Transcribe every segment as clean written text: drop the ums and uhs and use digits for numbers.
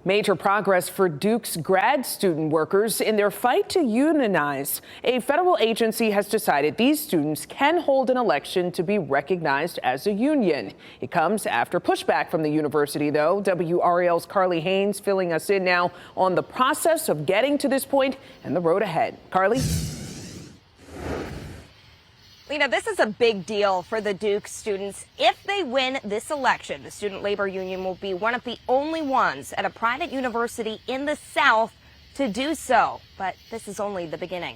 Major progress for Duke's grad student workers in their fight to unionize. A federal agency has decided these students can hold an election to be recognized as a union. It comes after pushback from the university, though. WRAL's Carly Haynes filling us in now on the process of getting to this point and the road ahead. Carly? Lena, this is a big deal for the Duke students. If they win this election, the Student Labor Union will be one of the only ones at a private university in the South to do so. But this is only the beginning.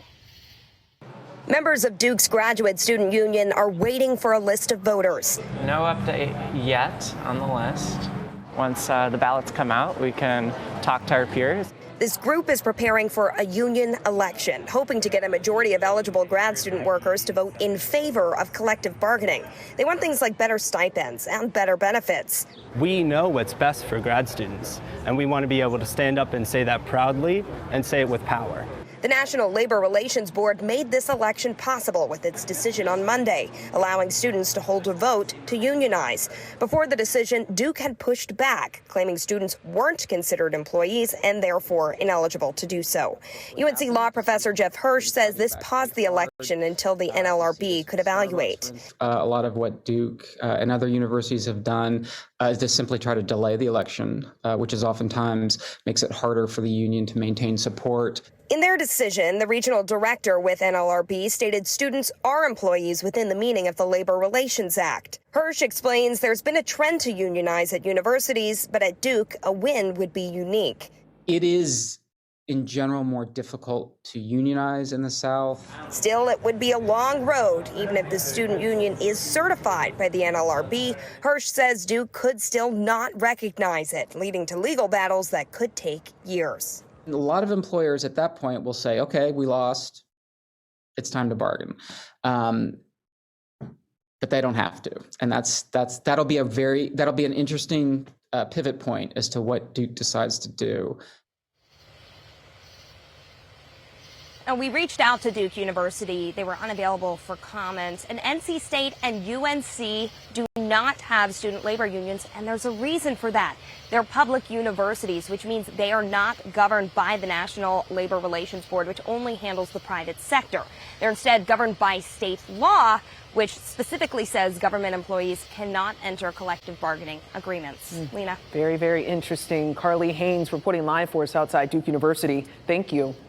Members of Duke's graduate student union are waiting for a list of voters. No update yet on the list. Once the ballots come out, we can talk to our peers. This group is preparing for a union election, hoping to get a majority of eligible grad student workers to vote in favor of collective bargaining. They want things like better stipends and better benefits. We know what's best for grad students, and we want to be able to stand up and say that proudly and say it with power. The National Labor Relations Board made this election possible with its decision on Monday, allowing students to hold a vote to unionize. Before the decision, Duke had pushed back, claiming students weren't considered employees and therefore ineligible to do so. UNC Law professor Jeff Hirsch says this paused the election until the NLRB could evaluate. A lot of what Duke and other universities have done is to simply try to delay the election, which is oftentimes makes it harder for the union to maintain support. In their decision, the regional director with NLRB stated students are employees within the meaning of the Labor Relations Act. Hirsch explains there's been a trend to unionize at universities, but at Duke, a win would be unique. It is, in general, more difficult to unionize in the South. Still, it would be a long road, even if the student union is certified by the NLRB. Hirsch says Duke could still not recognize it, leading to legal battles that could take years. A lot of employers at that point will say, okay, we lost, it's time to bargain. But they don't have to. And that'll be an interesting pivot point as to what Duke decides to do. And we reached out to Duke University. They were unavailable for comment. And NC State and UNC do not have student labor unions, and there's a reason for that. They're public universities, which means they are not governed by the National Labor Relations Board, which only handles the private sector. They're instead governed by state law, which specifically says government employees cannot enter collective bargaining agreements. Lena? Very, very interesting. Carly Haynes reporting live for us outside Duke University. Thank you.